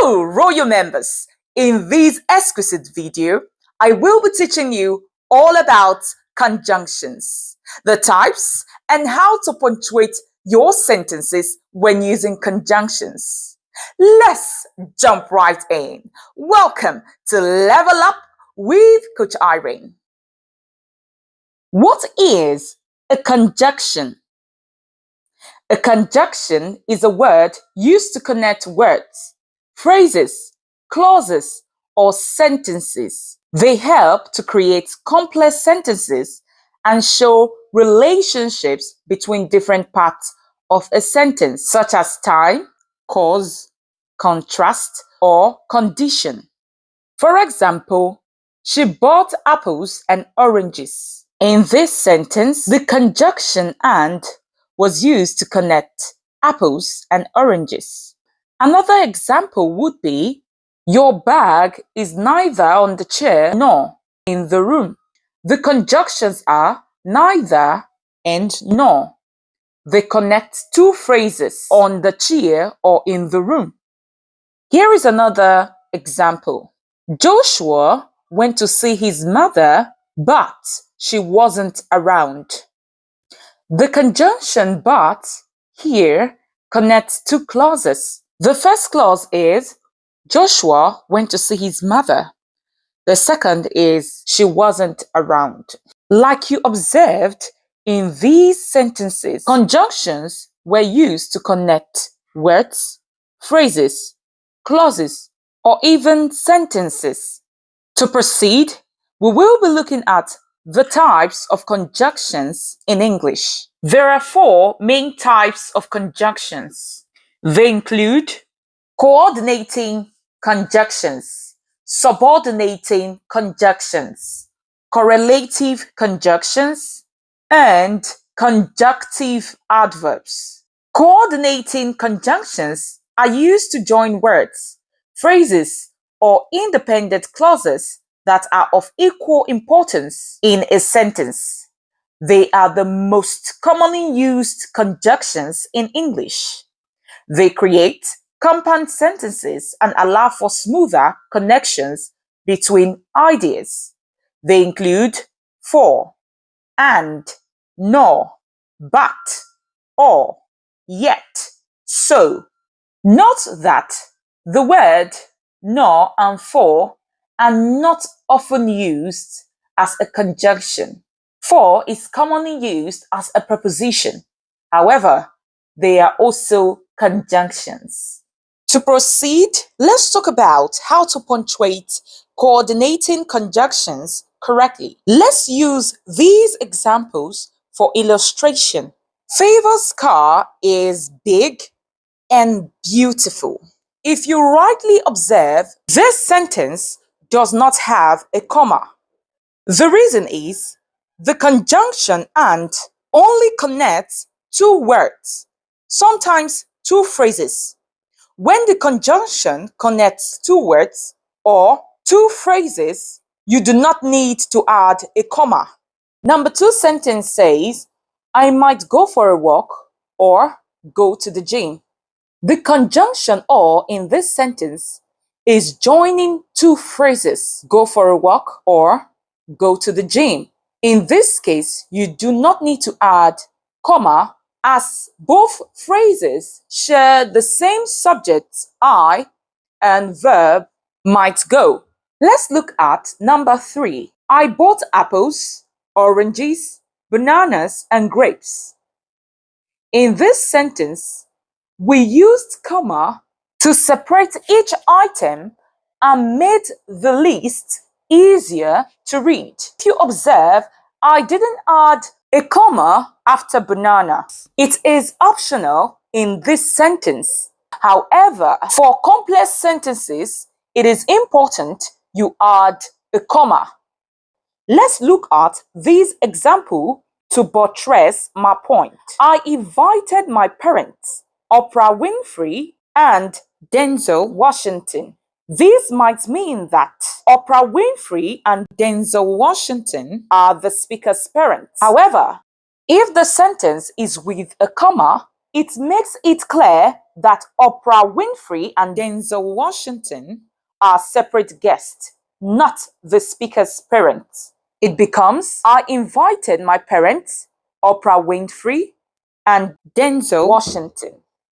Hello, Royal members! In this exquisite video, I will be teaching you all about conjunctions, the types, and how to punctuate your sentences when using conjunctions. Let's jump right in. Welcome to Level Up with Coach Irene. What is a conjunction? A conjunction is a word used to connect words, phrases, clauses, or sentences. They help to create complex sentences and show relationships between different parts of a sentence, such as time, cause, contrast, or condition. For example, she bought apples and oranges. In this sentence, the conjunction and was used to connect apples and oranges. Another example would be, your bag is neither on the chair nor in the room. The conjunctions are neither and nor. They connect two phrases, on the chair or in the room. Here is another example. Joshua went to see his mother, but she wasn't around. The conjunction but here connects two clauses. The first clause is Joshua went to see his mother. The second is she wasn't around. Like you observed in these sentences, conjunctions were used to connect words, phrases, clauses, or even sentences. To proceed, we will be looking at the types of conjunctions in English. There are four main types of conjunctions. They include coordinating conjunctions, subordinating conjunctions, correlative conjunctions, and conjunctive adverbs. Coordinating conjunctions are used to join words, phrases, or independent clauses that are of equal importance in a sentence. They are the most commonly used conjunctions in English. They create compound sentences and allow for smoother connections between ideas. They include for, and, nor, but, or, yet, so. Note that the word nor and for are not often used as a conjunction. For is commonly used as a preposition. However, they are also conjunctions. To proceed, let's talk about how to punctuate coordinating conjunctions correctly. Let's use these examples for illustration. Favor's car is big and beautiful. If you rightly observe, this sentence does not have a comma. The reason is the conjunction and only connects two words, sometimes two phrases. When the conjunction connects two words or two phrases, you do not need to add a comma. Number two sentence says, I might go for a walk or go to the gym. The conjunction or in this sentence is joining two phrases, go for a walk or go to the gym. In this case, you do not need to add comma as both phrases share the same subject, I, and verb might go. Let's look at number three. I bought apples, oranges, bananas, and grapes. In this sentence, we used comma to separate each item and made the list easier to read. If you observe, I didn't add a comma after banana. It is optional in this sentence. However, for complex sentences, it is important you add a comma. Let's look at this example to buttress my point. I invited my parents, Oprah Winfrey, and Denzel Washington. This might mean that Oprah Winfrey and Denzel Washington are the speaker's parents. However, if the sentence is with a comma, it makes it clear that Oprah Winfrey and Denzel Washington are separate guests, not the speaker's parents. It becomes, I invited my parents, Oprah Winfrey and Denzel Washington.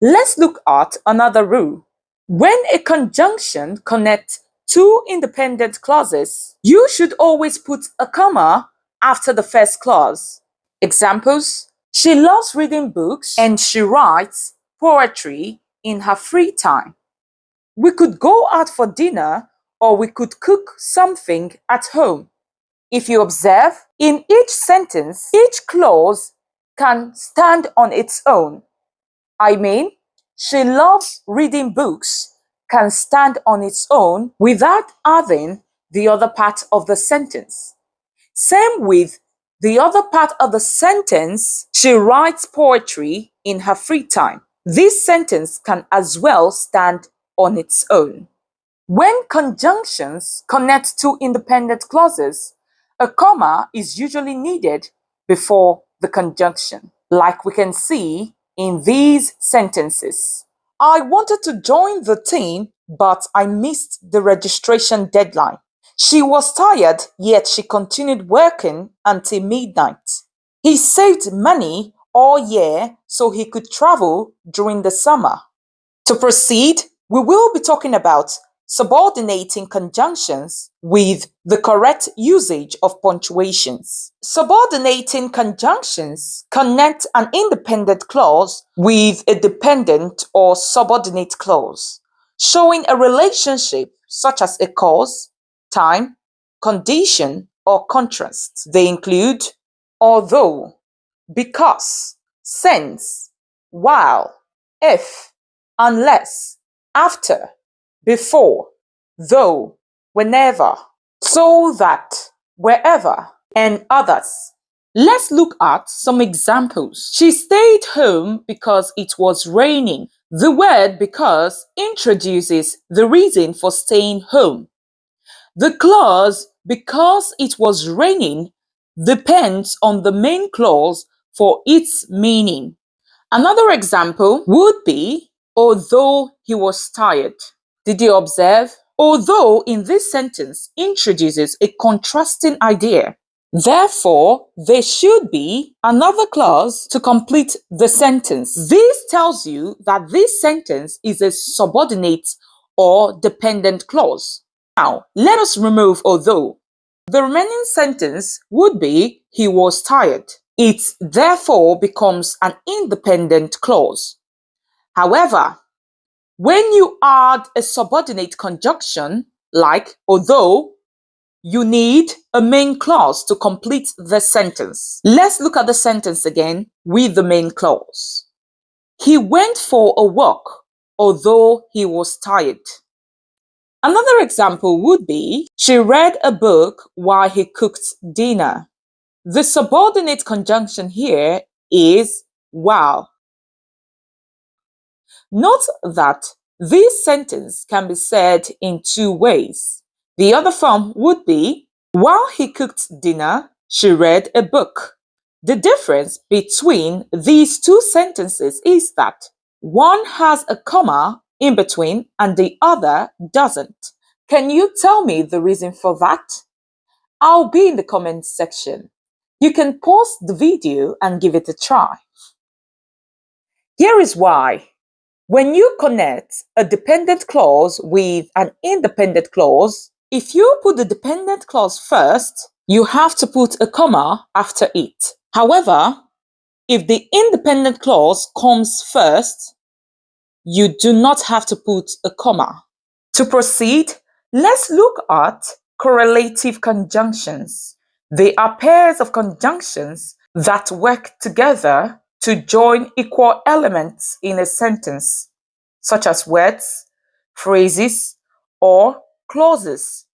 Let's look at another rule. When a conjunction connects two independent clauses, you should always put a comma after the first clause. Examples: she loves reading books and she writes poetry in her free time. We could go out for dinner or we could cook something at home. If you observe, in each sentence, each clause can stand on its own. I mean, she loves reading books can stand on its own without adding the other part of the sentence. Same with the other part of the sentence, she writes poetry in her free time. This sentence can as well stand on its own. When conjunctions connect two independent clauses, a comma is usually needed before the conjunction, like we can see in these sentences. I wanted to join the team, but I missed the registration deadline. She was tired, yet she continued working until midnight. He saved money all year so he could travel during the summer. To proceed, we will be talking about subordinating conjunctions with the correct usage of punctuations. Subordinating conjunctions connect an independent clause with a dependent or subordinate clause, showing a relationship such as a cause, time, condition, or contrast. They include although, because, since, while, if, unless, after, before, though, whenever, so that, wherever, and others. Let's look at some examples. She stayed home because it was raining. The word because introduces the reason for staying home. The clause because it was raining depends on the main clause for its meaning. Another example would be although he was tired. Did you observe? Although in this sentence introduces a contrasting idea. Therefore, there should be another clause to complete the sentence. This tells you that this sentence is a subordinate or dependent clause. Now, let us remove although. The remaining sentence would be he was tired. It therefore becomes an independent clause. However, when you add a subordinate conjunction, like although, you need a main clause to complete the sentence. Let's look at the sentence again with the main clause. He went for a walk, although he was tired. Another example would be, she read a book while he cooked dinner. The subordinate conjunction here is while. Note that this sentence can be said in two ways. The other form would be, while he cooked dinner, she read a book. The difference between these two sentences is that one has a comma in between and the other doesn't. Can you tell me the reason for that? I'll be in the comments section. You can pause the video and give it a try. Here is why. When you connect a dependent clause with an independent clause, if you put the dependent clause first, you have to put a comma after it. However, if the independent clause comes first, you do not have to put a comma. To proceed, let's look at correlative conjunctions. They are pairs of conjunctions that work together to join equal elements in a sentence, such as words, phrases, or clauses.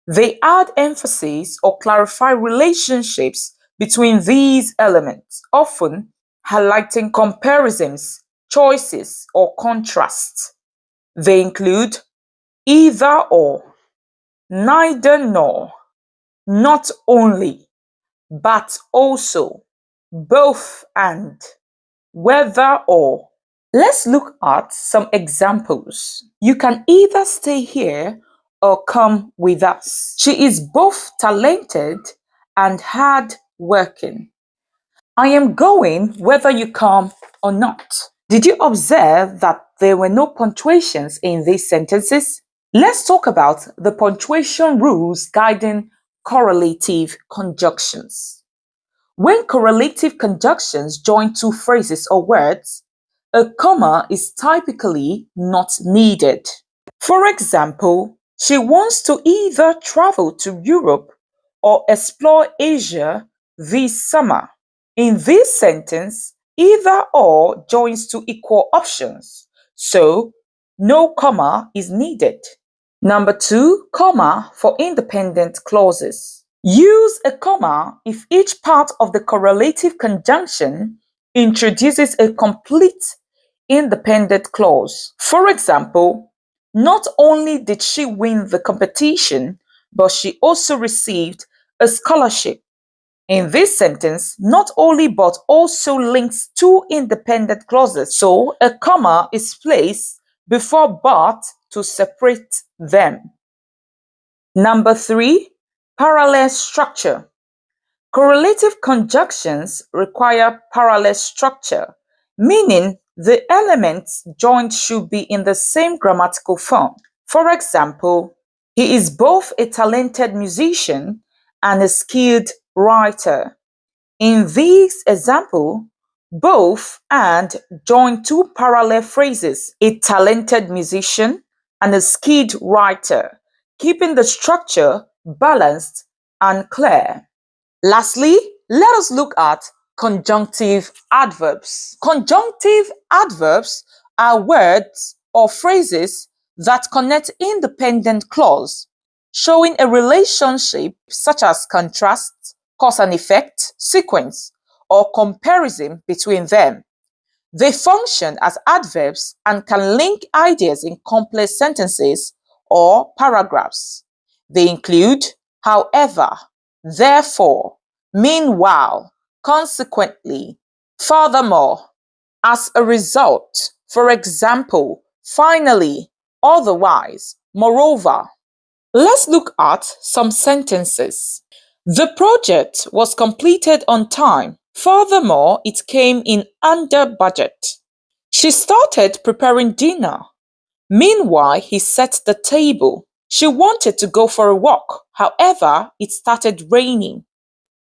They add emphasis or clarify relationships between these elements, often highlighting comparisons, choices, or contrasts. They include either or, neither nor, not only, but also, both and, whether or. Let's look at some examples. You can either stay here or come with us. She is both talented and hard working. I am going whether you come or not. Did you observe that there were no punctuations in these sentences? Let's talk about the punctuation rules guiding correlative conjunctions. When correlative conjunctions join two phrases or words, a comma is typically not needed. For example, she wants to either travel to Europe or explore Asia this summer. In this sentence, either or joins two equal options, so no comma is needed. Number 2, comma for independent clauses. Use a comma if each part of the correlative conjunction introduces a complete independent clause. For example, not only did she win the competition, but she also received a scholarship. In this sentence, not only but also links two independent clauses, so a comma is placed before but to separate them. Number 3, parallel structure. Correlative conjunctions require parallel structure, meaning the elements joined should be in the same grammatical form. For example, he is both a talented musician and a skilled writer. In this example, both and join two parallel phrases, a talented musician and a skilled writer, keeping the structure balanced and clear. Lastly, let us look at conjunctive adverbs. Conjunctive adverbs are words or phrases that connect independent clause, showing a relationship such as contrast, cause and effect, sequence, or comparison between them. They function as adverbs and can link ideas in complex sentences or paragraphs. They include however, therefore, meanwhile, consequently, furthermore, as a result, for example, finally, otherwise, moreover. Let's look at some sentences. The project was completed on time. Furthermore, it came in under budget. She started preparing dinner. Meanwhile, he set the table. She wanted to go for a walk. However, it started raining.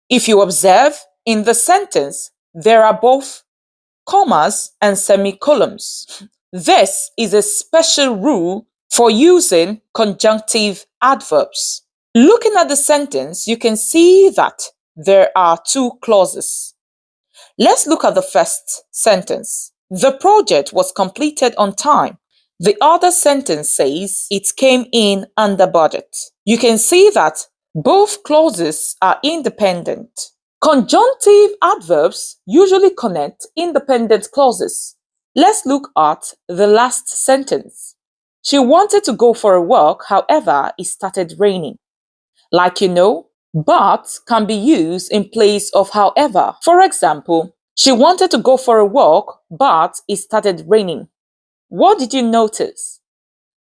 If you observe, in the sentence, there are both commas and semicolons. This is a special rule for using conjunctive adverbs. Looking at the sentence, you can see that there are two clauses. Let's look at the first sentence. The project was completed on time. The other sentence says it came in under budget. You can see that both clauses are independent. Conjunctive adverbs usually connect independent clauses. Let's look at the last sentence. She wanted to go for a walk, however, it started raining. Like you know, but can be used in place of however. For example, she wanted to go for a walk, but it started raining. What did you notice?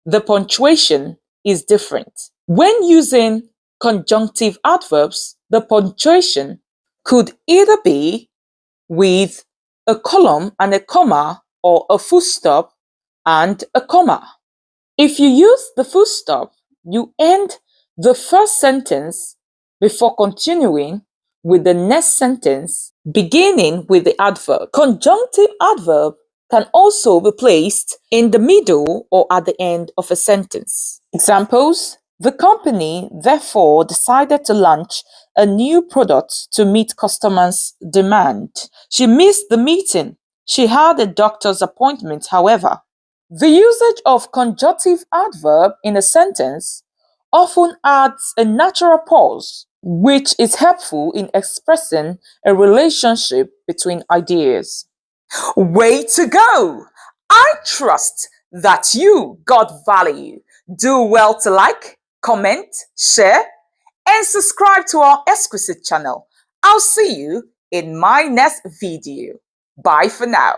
The punctuation is different. When using conjunctive adverbs, the punctuation could either be with a colon and a comma or a full stop and a comma. If you use the full stop, you end the first sentence before continuing with the next sentence, beginning with the adverb. Conjunctive adverb can also be placed in the middle or at the end of a sentence. Examples: the company therefore decided to launch a new product to meet customers' demand. She missed the meeting. She had a doctor's appointment, however. The usage of conjunctive adverb in a sentence often adds a natural pause, which is helpful in expressing a relationship between ideas. Way to go! I trust that you got value. Do well to like, comment, share, and subscribe to our exquisite channel. I'll see you in my next video. Bye for now.